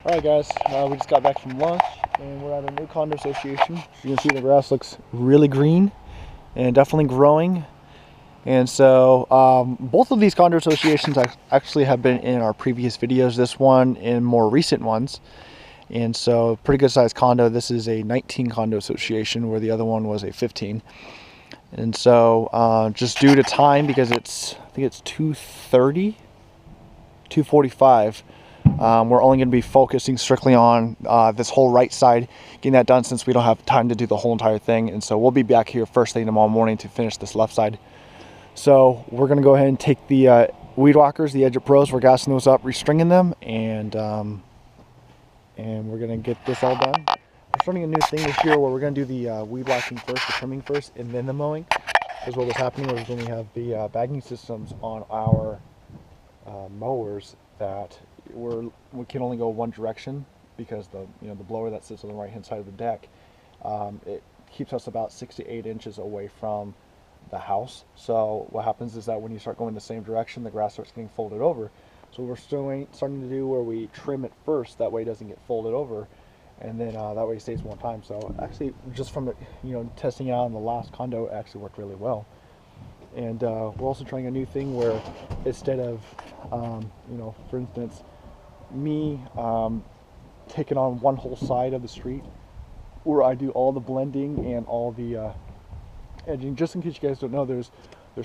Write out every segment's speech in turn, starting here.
Alright guys, we just got back from lunch and we're at a new condo association. You can see the grass looks really green and definitely growing. And so both of these condo associations actually have been in our previous videos, this one in more recent ones. And so pretty good sized condo. This is a 19 condo association where the other one was a 15. And so just due to time, because I think it's 2:30, 2:45. We're only going to be focusing strictly on this whole right side, getting that done since we don't have time to do the whole entire thing. And so we'll be back here first thing tomorrow morning to finish this left side. So we're going to go ahead and take the weed whackers, the Edgit Pros, we're gassing those up, restringing them, and we're going to get this all done. We're starting a new thing this year where we're going to do the weed whacking first, the trimming first, and then the mowing. Because what was happening was when we have the bagging systems on our mowers that we can only go one direction because the blower that sits on the right hand side of the deck, it keeps us about 6 to 8 inches away from the house. So what happens is that when you start going the same direction, the grass starts getting folded over. So we're starting to do where we trim it first, that way it doesn't get folded over, and then that way it stays more time. So actually, just from the testing it out in the last condo, it actually worked really well. And we're also trying a new thing where instead of for instance, me taking on one whole side of the street, where I do all the blending and all the edging. Just in case you guys don't know, there's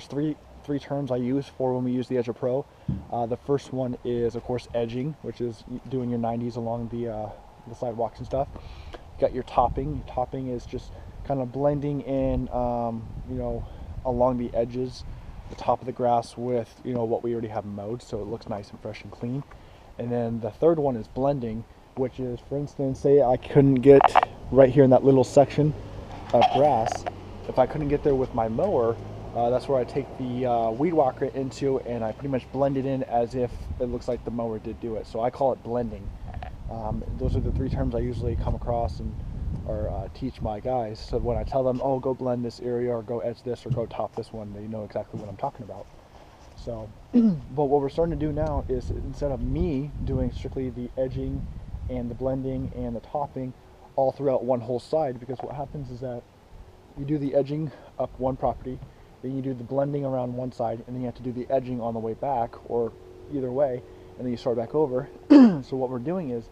three terms I use for when we use the Edgit Pro. The first one is, of course, edging, which is doing your 90s along the sidewalks and stuff. You got your topping. Topping is just kind of blending in, along the edges, the top of the grass with what we already have mowed, so it looks nice and fresh and clean. And then the third one is blending, which is, for instance, say I couldn't get right here in that little section of grass. If I couldn't get there with my mower, that's where I take the weed whacker into, and I pretty much blend it in as if it looks like the mower did do it. So I call it blending. Those are the three terms I usually come across or teach my guys. So when I tell them, oh, go blend this area, or go edge this, or go top this one, they know exactly what I'm talking about. So, but what we're starting to do now is, instead of me doing strictly the edging and the blending and the topping all throughout one whole side, because what happens is that you do the edging up one property, then you do the blending around one side, and then you have to do the edging on the way back, or either way, and then you start back over. So what we're doing is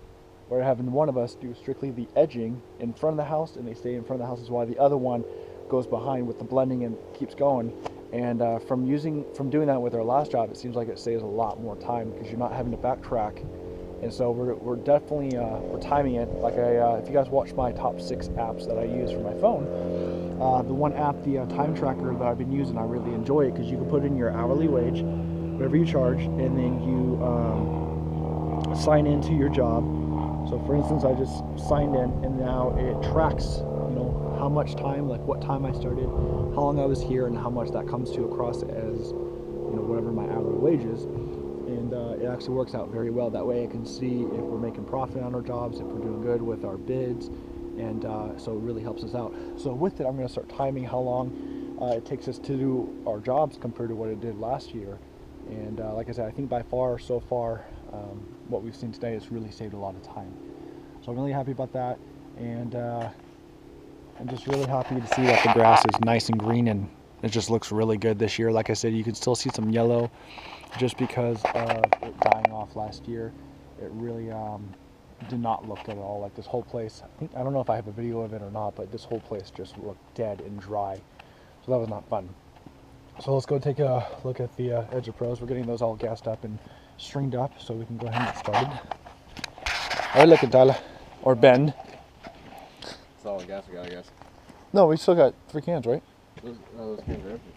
we're having one of us do strictly the edging in front of the house, and they stay in front of the house, while the other one goes behind with the blending and keeps going. And from doing that with our last job, it seems like it saves a lot more time because you're not having to backtrack. And so we're definitely we're timing it. Like if you guys watch my top 6 apps that I use for my phone, the one app, the time tracker that I've been using, I really enjoy it because you can put in your hourly wage, whatever you charge, and then you sign into your job. So for instance, I just signed in, and now it tracks how much time, like what time I started, how long I was here, and how much that comes to across as whatever my hourly wage is. And it actually works out very well. That way I can see if we're making profit on our jobs, if we're doing good with our bids, and so it really helps us out. So with it, I'm going to start timing how long it takes us to do our jobs compared to what it did last year. And like I said, I think by far, so far, what we've seen today has really saved a lot of time. So I'm really happy about that, and I'm just really happy to see that the grass is nice and green, and it just looks really good this year. Like I said, you can still see some yellow just because of it dying off last year. It really did not look good at all. Like this whole place, I don't know if I have a video of it or not, but this whole place just looked dead and dry. So that was not fun. So let's go take a look at the Edgit Pros. We're getting those all gassed up and stringed up so we can go ahead and get started. Alright, look at Tyler. Or Ben. That's all the gas we got, I guess. No, we still got 3 cans, right? Those cans are empty.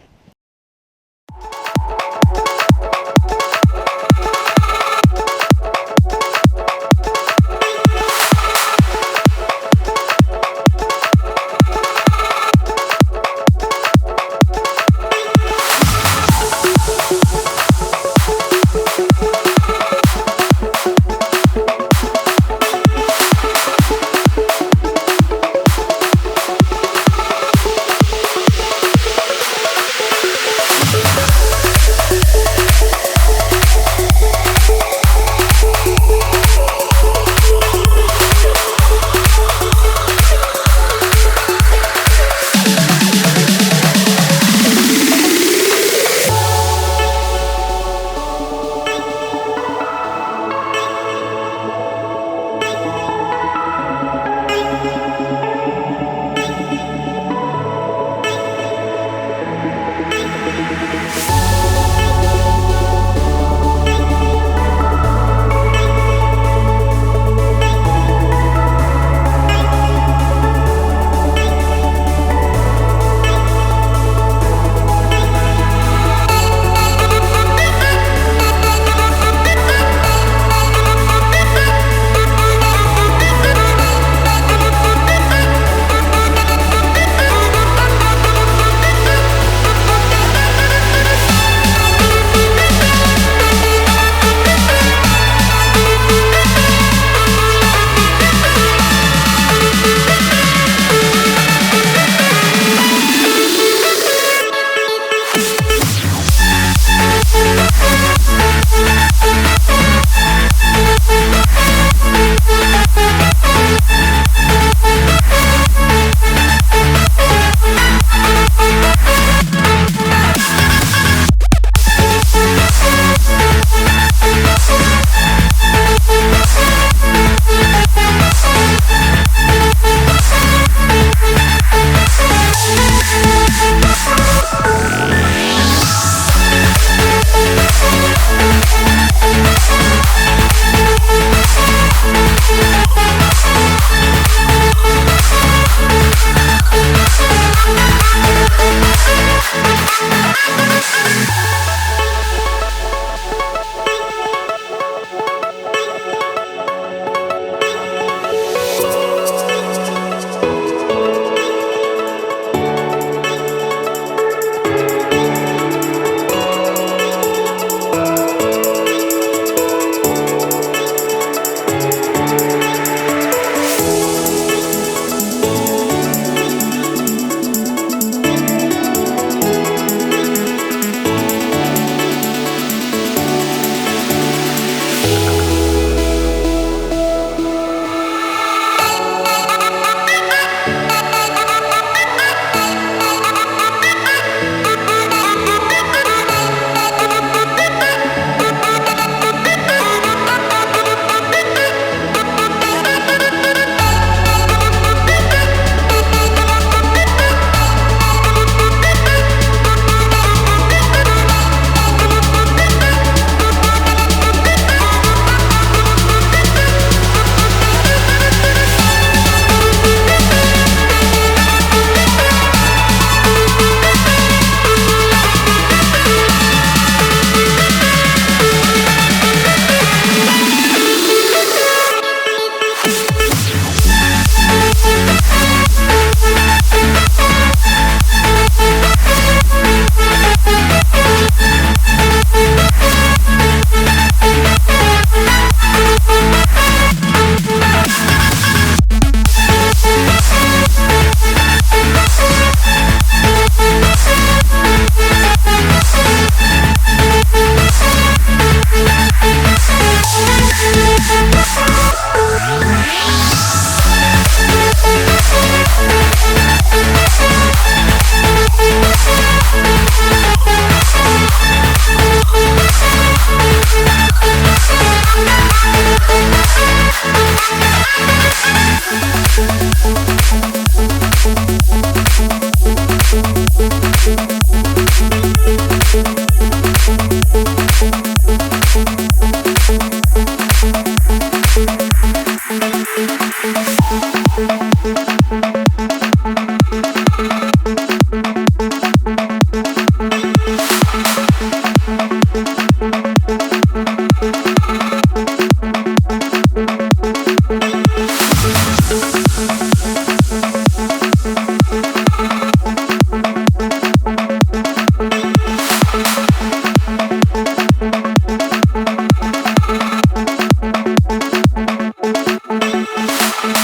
Take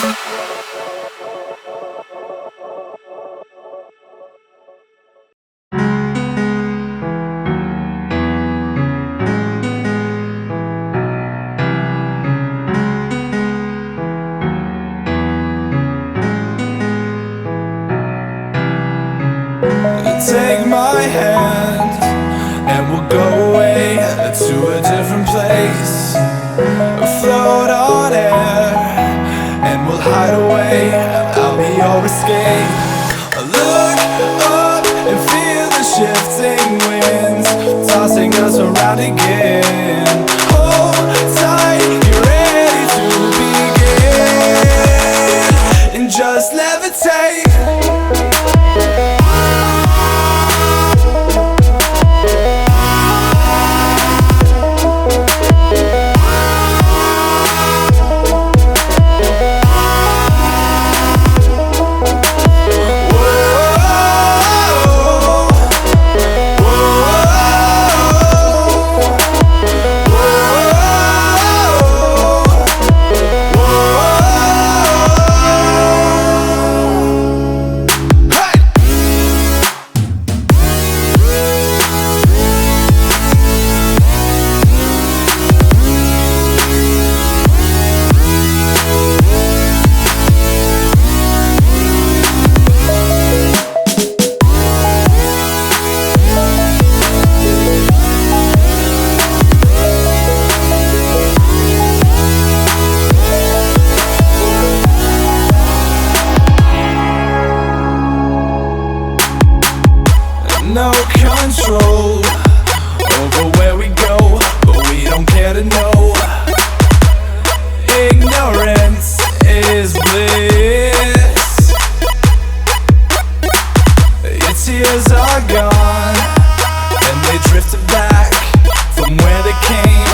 my hand and we'll go away to a different place, float on air and we'll hide away. I'll be your escape. Look up and feel the shifting winds tossing us around again. Hold tight, you're ready to begin, and just levitate. No control over where we go, but we don't care to know. Ignorance is bliss. Your tears are gone, and they drifted back from where they came,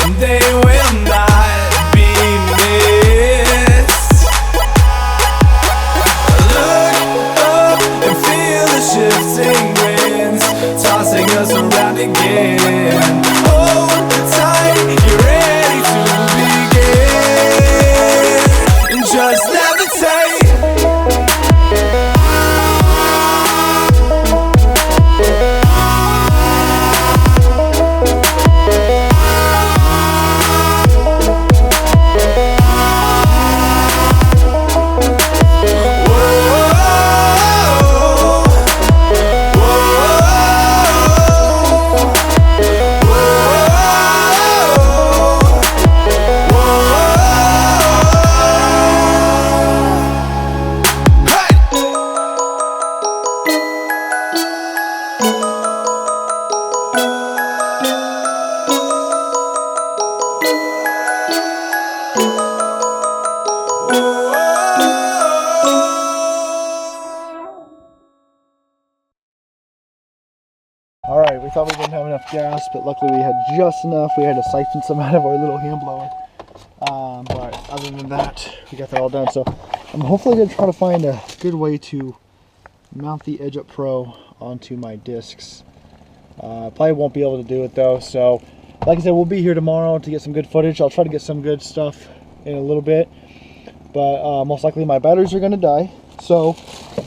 and they will not be missed. Look up and feel the shifting winds tossing us around again. Hold tight, you're ready to begin, and just levitate. Alright, we thought we didn't have enough gas, but luckily we had just enough. We had to siphon some out of our little hand blower. But other than that, we got that all done. So I'm hopefully going to try to find a good way to mount the Edgit Pro onto my discs. Probably won't be able to do it though. So like I said, we'll be here tomorrow to get some good footage. I'll try to get some good stuff in a little bit. But most likely my batteries are going to die. So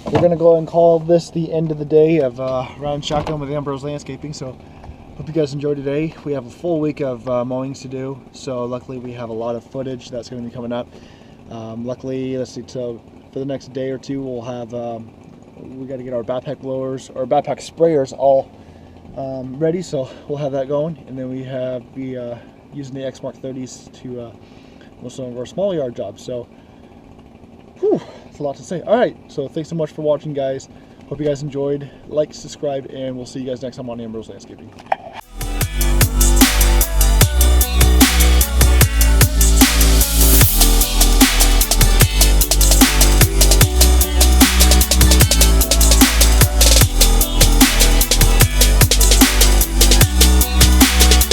we're going to go ahead and call this the end of the day of Riding Shotgun with Ambrose Landscaping. So hope you guys enjoyed today. We have a full week of mowings to do. So luckily we have a lot of footage that's going to be coming up. Luckily, let's see, so for the next day or two we'll have, we got to get our backpack blowers or backpack sprayers all ready. So we'll have that going. And then we have using the X Mark 30s to most of our small yard jobs. So whew, that's a lot to say. Alright, so thanks so much for watching, guys. Hope you guys enjoyed. Like, subscribe, and we'll see you guys next time on Ambrose Landscaping.